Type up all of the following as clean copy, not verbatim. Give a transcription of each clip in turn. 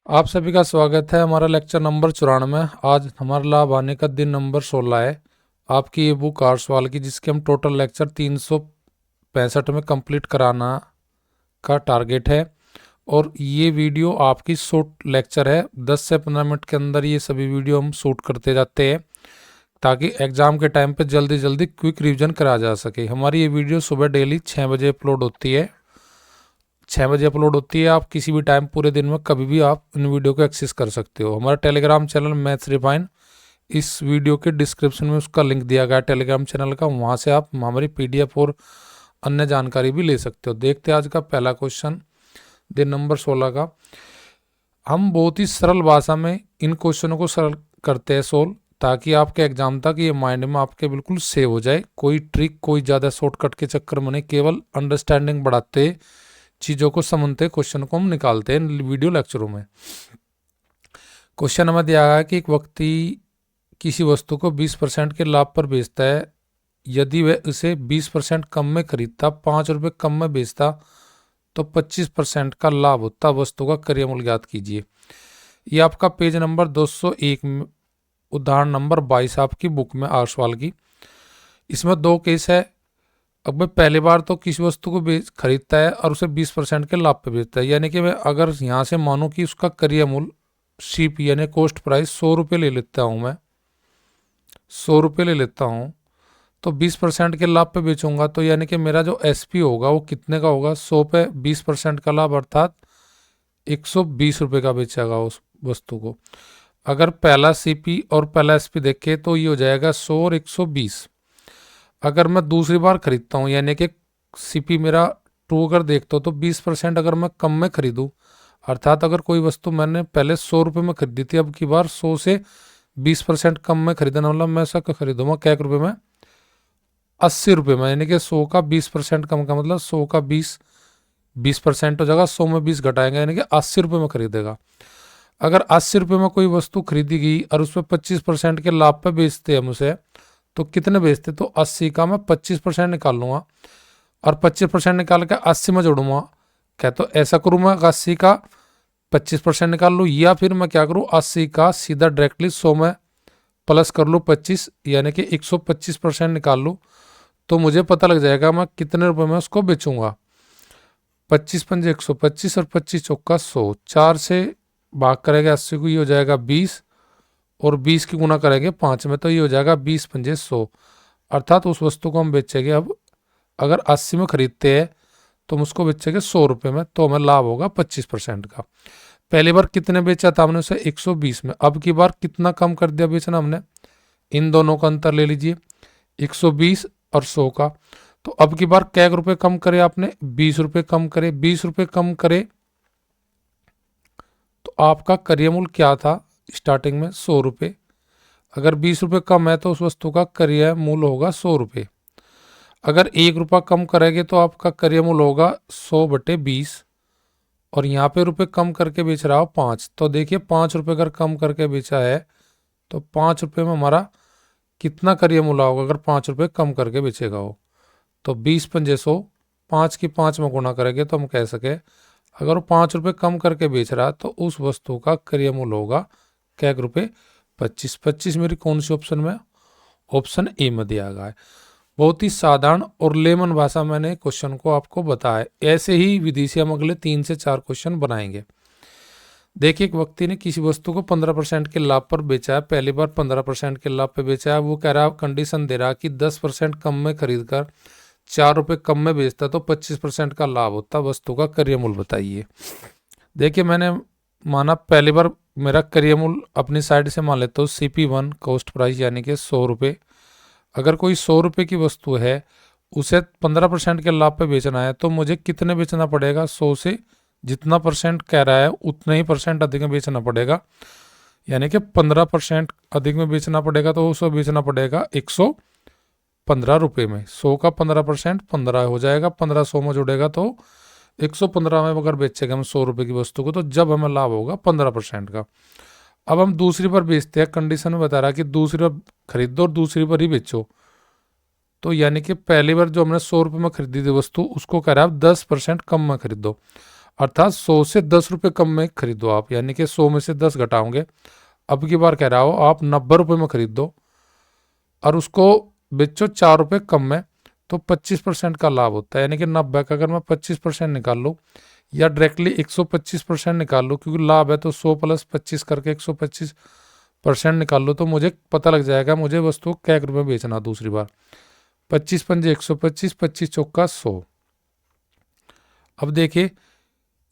आप सभी का स्वागत है हमारा लेक्चर नंबर 94। आज हमारा लाभ आने का दिन नंबर 16 है। आपकी ये बुक 8 सवाल की, जिसके हम टोटल लेक्चर 365 में कंप्लीट कराना का टारगेट है। और ये वीडियो आपकी शॉर्ट लेक्चर है, 10 से 15 मिनट के अंदर ये सभी वीडियो हम शूट करते जाते हैं ताकि एग्ज़ाम के टाइम पे जल्दी जल्दी क्विक रिवीजन करा जा सके। हमारी ये वीडियो सुबह डेली 6 बजे अपलोड होती है। 6 बजे अपलोड होती है। आप किसी भी टाइम पूरे दिन में कभी भी आप इन वीडियो को एक्सेस कर सकते हो। हमारा टेलीग्राम चैनल मैथ्स रिफाइन, इस वीडियो के डिस्क्रिप्शन में उसका लिंक दिया गया है टेलीग्राम चैनल का। वहाँ से आप हमारी पीडीएफ और अन्य जानकारी भी ले सकते हो। देखते हैं आज का पहला क्वेश्चन दिन नंबर 16 का। हम बहुत ही सरल भाषा में इन क्वेश्चनों को सरल करते हैं सोल्व, ताकि आपके एग्जाम तक ये माइंड में आपके बिल्कुल सेव हो जाए। कोई ट्रिक, कोई ज़्यादा शॉर्टकट के चक्कर में नहीं, केवल अंडरस्टैंडिंग बढ़ाते, चीज़ों को समझते क्वेश्चन को हम निकालते हैं वीडियो लेक्चरों में। क्वेश्चन हमें दिया गया है कि एक व्यक्ति किसी वस्तु को 20% के लाभ पर बेचता है। यदि वह उसे 20% कम में खरीदता, 5 रुपये कम में बेचता, तो 25% का लाभ होता। वस्तु का क्रय मूल्य ज्ञात कीजिए। ये आपका पेज नंबर 201 में उदाहरण नंबर 22 आपकी बुक में 8 सवाल की। इसमें 2 केस है। अब मैं पहली बार तो किसी वस्तु को खरीदता है और उसे 20% के लाभ पे बेचता है, यानी कि मैं अगर यहाँ से मानूं कि उसका क्रय मूल्य सीपी यानी कॉस्ट प्राइस 100 रुपये ले लेता हूँ, मैं 100 रुपये ले लेता हूँ, तो 20% के लाभ पे बेचूंगा, तो यानी कि मेरा जो एसपी होगा वो कितने का होगा? 100 पे 20% का लाभ, अर्थात 120 रुपये का बेचेगा उस वस्तु को। अगर पहला सीपी और पहला एसपी देखे तो ये हो जाएगा 100 और 120। अगर मैं दूसरी बार खरीदता हूँ, यानी कि सीपी मेरा 2 अगर देखता हूँ, तो 20% अगर मैं कम में खरीदूँ, अर्थात अगर कोई वस्तु मैंने पहले 100 रुपये में खरीदी थी, अब की बार 100 से 20% कम में खरीदना, मतलब मैं ऐसा खरीदूंगा क्या रुपये में? 80 रुपये में। यानी कि 100 का 20% कम का मतलब 100 का 20% हो जाएगा, 100 में 20 घटाएंगे, यानी कि 80 रुपये में खरीदेगा। अगर 80 रुपये में कोई वस्तु खरीदी गई और उसमें 25% के लाभ पे बेचते हैं उसे, तो कितने बेचते? तो 80 का मैं 25% निकाल लूंगा और 25% निकाल के 80 में जोड़ूंगा। क्या तो ऐसा करूँ मैं, 80 का 25% निकाल लूँ, या फिर मैं क्या करूँ, 80 का सीधा डायरेक्टली 100 में प्लस कर लूँ 25, यानी कि 125% निकाल लूँ, तो मुझे पता लग जाएगा मैं कितने रुपए में उसको बेचूंगा। 25 पंजे 125 और 25 चौका 100, 4 से भाग करेंगे 80 को, ये हो जाएगा 20, और 20 की गुना करेंगे 5 में, तो ये हो जाएगा 20 पंजे 100। अर्थात उस वस्तु को हम बेचेंगे, अब अगर 80 में खरीदते हैं तो हम उसको बेचेंगे 100 रुपये में, तो हमें लाभ होगा 25% का। पहली बार कितने बेचा था हमने उसे? 120 में। अब की बार कितना कम कर दिया बेचना हमने? इन दोनों का अंतर ले लीजिए, 120 और 100 का। तो अब की बार कै रुपये कम करे आपने? 20 रुपये कम करे। 20 रुपये कम करे तो आपका क्रय मूल्य क्या था स्टार्टिंग में? 100 रुपये। अगर 20 रुपये कम है तो उस वस्तु का क्रय मूल्य होगा 100 रुपये। अगर 1 रुपया कम करेंगे तो आपका क्रय मूल्य होगा 100/20, और यहाँ पे रुपये कम करके बेच रहा हो 5, तो देखिए 5 रुपये अगर कम करके बेचा है तो 5 रुपये में हमारा कितना क्रय मूल्य होगा अगर 5 रुपये कम करके बेचेगा हो? तो 20 पंजे 100, 5 की 5 में गुणा करेंगे तो हम कह सके अगर वो 5 रुपये कम करके बेच रहा है तो उस वस्तु का क्रय मूल्य होगा क्या रुपये? 25। 25 मेरी कौन सी ऑप्शन में? ऑप्शन ए में दिया गया है। बहुत ही साधारण और लेमन भाषा मैंने क्वेश्चन को आपको बताया। ऐसे ही विधि से हम अगले 3 से 4 क्वेश्चन बनाएंगे। देखिए, एक व्यक्ति ने किसी वस्तु को 15% के लाभ पर बेचा है। पहली बार 15% के लाभ पर बेचा है। वो कह रहा है, कंडीशन दे रहा कि 10% कम में खरीद कर 4 रुपये कम में बेचता तो 25% का लाभ होता। वस्तु का क्रय मूल्य बताइए। देखिए, मैंने माना पहली बार मेरा क्रय मूल्य अपनी साइड से मान लेता हूँ CP1 कॉस्ट प्राइस, यानी कि 100 रुपये। अगर कोई 100 रुपये की वस्तु है, उसे 15% के लाभ पे बेचना है, तो मुझे कितने बेचना पड़ेगा? 100 से जितना परसेंट कह रहा है उतने ही परसेंट अधिक में बेचना पड़ेगा, यानी कि 15% अधिक में बेचना पड़ेगा, तो उसे बेचना पड़ेगा 115 रुपये में। 100 का 15% 15 हो जाएगा, 15 100 में जुड़ेगा तो 115 में अगर बेचेगा हम 100 रुपये की वस्तु को, तो जब हमें लाभ होगा 15% का। अब हम दूसरी बार बेचते हैं। कंडीशन में बता रहा कि दूसरी बार खरीदो और दूसरी बार ही बेचो, तो यानी कि पहली बार जो हमने 100 रुपये में खरीदी थी वस्तु, उसको कह रहा है 10% कम में खरीदो। अर्थात 100 से 10 रुपये कम में खरीदो आप, यानी कि 100 में से 10 घटाओगे। अब की बार कह रहा हो आप 90 रुपये में खरीद दो और उसको बेचो 4 रुपये कम में, तो 25% का लाभ होता है। यानी कि 90 का अगर मैं 25% निकाल लूँ या डायरेक्टली 125% निकाल लूँ, क्योंकि लाभ है तो 100 + 25 करके 125% निकाल लो, तो मुझे पता लग जाएगा मुझे वस्तु क्या रुपये में बेचना। दूसरी बार 25 पंजे 125, 25 चौका 100। अब देखिए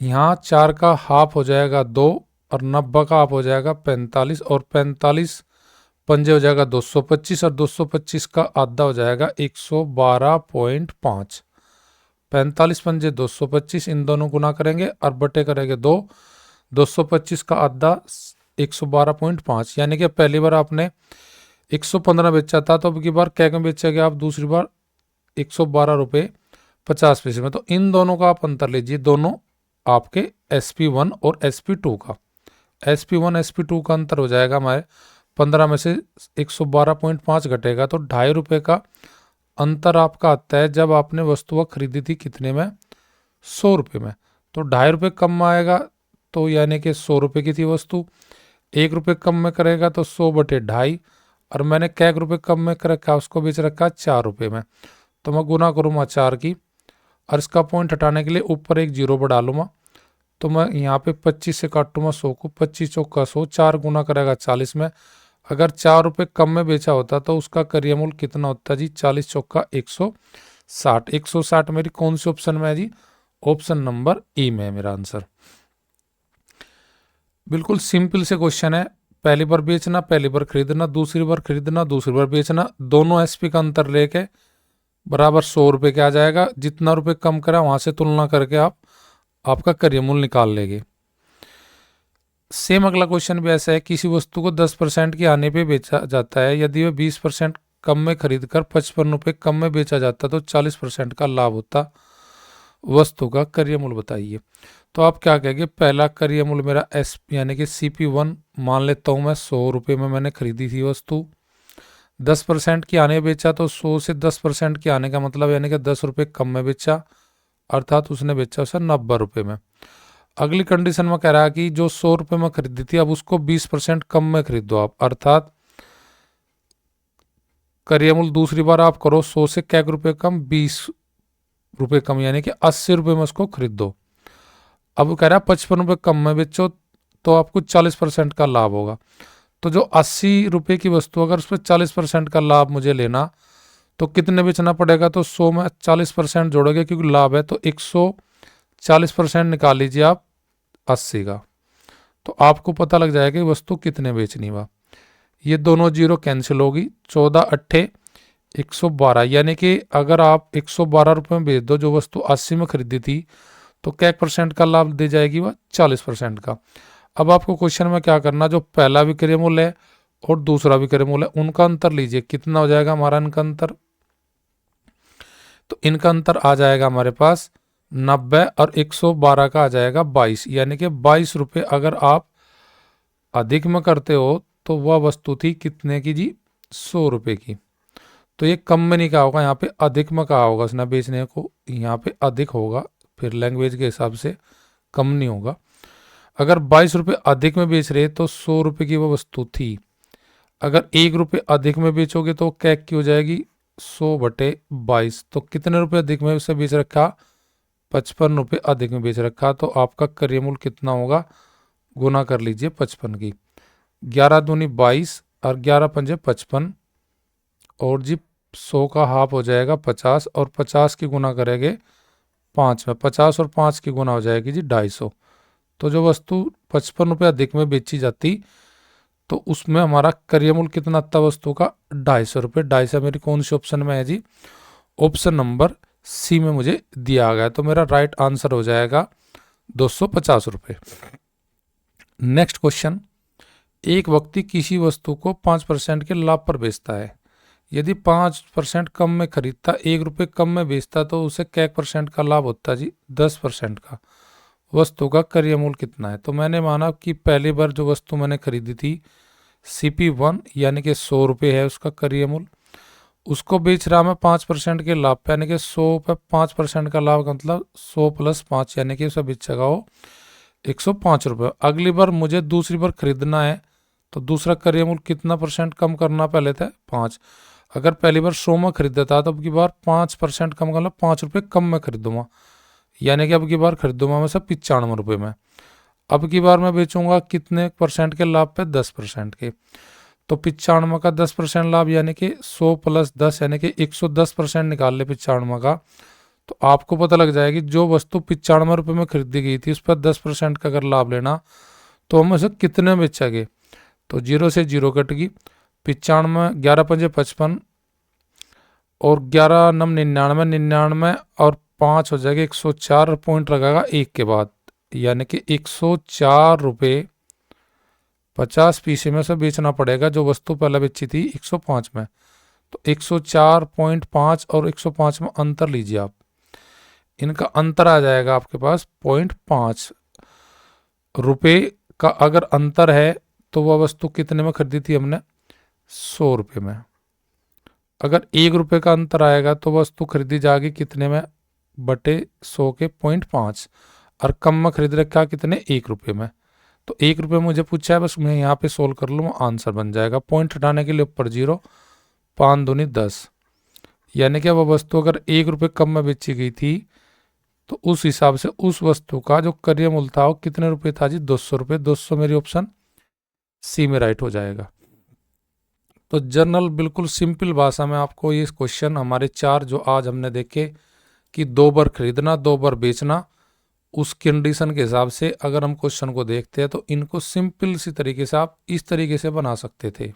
यहाँ 4 का हाफ हो जाएगा 2 और 90 का हाफ हो जाएगा 45 और 45 पंजे हो जाएगा 225 और 225 का आधा हो जाएगा 112.5। 45 पंजे 225, इन दोनों गुना करेंगे और बटे करेंगे 2। 225 का आधा 112.5, यानी कि पहली बार आपने 115 बेचा था, तो अब की बार क्या बेचेंगे आप दूसरी बार 112 रुपये 50 पैसे में। तो इन दोनों का आप अंतर लीजिए, दोनों आपके SP1 और SP2 का। SP1 SP2 का अंतर हो जाएगा हमारे 15 में से 112.5 घटेगा, तो 2.5 रुपये का अंतर आपका आता है जब आपने वस्तु खरीदी थी कितने में, 100 रुपये में। तो 2.5 रुपये कम में आएगा, तो यानी कि 100 रुपये की थी वस्तु, 1 रुपये कम में करेगा तो 100 बटे 2.5, और मैंने कै रुपये कम में कर रखा उसको बेच रखा 4 रुपये में, तो मैं गुना करूँगा 4 की, और इसका पॉइंट हटाने के लिए ऊपर एक जीरो बढ़ा लूँगा। तो मैं यहाँ पे 25 से काटूंगा 100 को, 25 चौका 100, 4 गुना करेगा 40 में। अगर 4 रुपये कम में बेचा होता तो उसका क्रय मूल्य कितना होता जी, 40 चौका 160। 160 मेरी कौन सी ऑप्शन में है जी, ऑप्शन नंबर ई में है मेरा आंसर। बिल्कुल सिंपल से क्वेश्चन है, पहली बार बेचना, पहली बार खरीदना, दूसरी बार खरीदना, दूसरी बार बेचना, दोनों SP का अंतर लेके बराबर 100 रुपये के आ जाएगा। जितना रुपये कम करा वहां से तुलना करके आप आपका क्रय मूल्य निकाल लेंगे। सेम अगला क्वेश्चन भी ऐसा है, किसी वस्तु को 10% की हानि पे बेचा जाता है, यदि वह 20% कम में खरीदकर 55 रुपये कम में बेचा जाता तो 40% का लाभ होता, वस्तु का क्रय मूल्य बताइए। तो आप क्या कहेंगे, पहला क्रय मूल्य मेरा यानी कि CP1 मान लेता हूँ मैं 100 रुपये में मैंने खरीदी थी वस्तु, 10% की आने बेचा, तो 100 से 10% की आने का मतलब यानी कि 10 रुपये कम में बेचा, अर्थात उसने बेचा उसे 90 रुपये में। अगली कंडीशन में कह रहा है कि जो 100 रुपये में खरीदी थी अब उसको 20% कम में खरीदो आप, अर्थात क्रय मूल्य दूसरी बार आप करो 100 से क्या रुपये कम, 20 रुपये कम, यानी कि 80 रुपये में उसको खरीदो। अब कह रहा है 55 रुपये कम में बेचो तो आपको 40% का लाभ होगा। तो जो 80 रुपये की वस्तु अगर उस पर 40% का लाभ मुझे लेना तो कितने बेचना पड़ेगा, तो 100 में 40% जोड़ोगे क्योंकि लाभ है, तो 140% निकाल लीजिए आप 80 का, तो आपको पता लग जाएगा कि वस्तु कितने बेचनी हुआ। ये दोनों जीरो कैंसिल होगी, 14 अट्ठे 112, यानी कि अगर आप 112 रुपये में बेच दो जो वस्तु 80 में खरीदी थी तो क्या % का लाभ दे जाएगी वह, 40% का। अब आपको क्वेश्चन में क्या करना, जो पहला विक्रय मूल्य है और दूसरा विक्रय मूल्य है उनका अंतर लीजिए, कितना हो जाएगा हमारा इनका अंतर, तो इनका अंतर आ जाएगा हमारे पास 90 और 112 का आ जाएगा 22, यानी कि 22 रुपये अगर आप अधिक में करते हो तो वह वस्तु थी कितने की जी, 100 रुपये की। तो ये कम में नहीं कहा होगा, यहाँ पे अधिक में कहा होगा उसने बेचने को, यहाँ पे अधिक होगा, फिर लैंग्वेज के हिसाब से कम नहीं होगा। अगर 22 रुपये अधिक में बेच रहे तो 100 रुपये की वो वस्तु थी, अगर 1 रुपये अधिक में बेचोगे तो कैक की हो जाएगी 100 बटे 22, तो कितने रुपये अधिक में उसे बेच रखा, 55 रुपये अधिक में बेच रखा, तो आपका क्रय मूल्य कितना होगा, गुना कर लीजिए 55 की, 11 दूनी 22 और 11 पंजे 55, और जी 100 का हाफ हो जाएगा 50, और 50 की गुना करेंगे 5 में, 50 और 5 की गुना हो जाएगी जी 250। तो जो वस्तु 55 रुपये अधिक में बेची जाती तो उसमें हमारा क्रय मूल्य कितना था वस्तु का, 250 रुपये। 250 मेरी कौन सी ऑप्शन में है जी, ऑप्शन नंबर सी में मुझे दिया गया, तो मेरा राइट आंसर हो जाएगा 250 रुपये। नेक्स्ट क्वेश्चन, एक व्यक्ति किसी वस्तु को 5% के लाभ पर बेचता है, यदि 5% कम में खरीदता, 1 रुपये कम में बेचता तो उसे क्या % का लाभ होता जी, 10% का। वस्तु का क्रय मूल्य कितना है, तो मैंने माना कि पहली बार जो वस्तु मैंने खरीदी थी CP1 यानी कि 100 रुपये है उसका क्रय मूल्य, उसको बेच रहा मैं 5% के लाभ पे, यानी कि 100 पे 5% का लाभ का मतलब 100 प्लस 5, यानी कि उसे बेचेगा वो 105 रुपये। अगली बार मुझे दूसरी बार खरीदना है तो दूसरा क्रय मूल्य कितना परसेंट कम करना पहले था 5। अगर पहली बार 100 में खरीदा था तो अब की बार 5% कम कर लो, 5 रुपये कम में खरीदूंगा, यानी कि अब की बार खरीदूंगा मैं सब 95 रुपये में। अब की बार मैं बेचूंगा कितने परसेंट के लाभ पे, 10% के। तो 95 का 10% लाभ यानी कि 100 प्लस 10 यानी कि 110% निकाल ले 95 का, तो आपको पता लग जाएगी जो वस्तु 95 रुपये में खरीदी गई थी उस पर 10% का अगर लाभ लेना तो हम उसे कितने में बेचेंगे। तो 0 से 0 कट गई, 95, 11 पंजे 55 और 11 नम 99, 99 और 5 हो जाएगा 104, पॉइंट लगाएगा 1 के बाद, यानी कि 104 रुपये 50 पैसे में से बेचना पड़ेगा जो वस्तु पहले बेची थी 105 में। तो 104.5 और 105 में अंतर लीजिए आप, इनका अंतर आ जाएगा आपके पास 0.5 रुपये का अगर अंतर है तो वह वस्तु कितने में खरीदी थी हमने, 100 रुपये में। अगर 1 रुपये का अंतर आएगा तो वस्तु खरीदी जाएगी कितने में, बटे 100 के 0.5, और कम में खरीद रखा कितने, 1 रुपये में। तो 1 रुपये मुझे पूछा है, बस मैं यहाँ पे सोल्व कर लूँ, आंसर बन जाएगा। पॉइंट हटाने के लिए ऊपर 0, 5 दूनी 10, यानी कि वह वस्तु अगर 1 रुपये कम में बेची गई थी तो उस हिसाब से उस वस्तु का जो क्रय मूल्य था वो कितने रुपये था जी, 200 रुपये। 200 मेरी ऑप्शन सी में राइट हो जाएगा। तो जनरल बिल्कुल सिंपल भाषा में आपको ये क्वेश्चन हमारे 4 जो आज हमने देखे कि 2 बार खरीदना 2 बार बेचना, उस कंडीशन के हिसाब से अगर हम क्वेश्चन को देखते हैं तो इनको सिंपल सी तरीके से आप इस तरीके से बना सकते थे।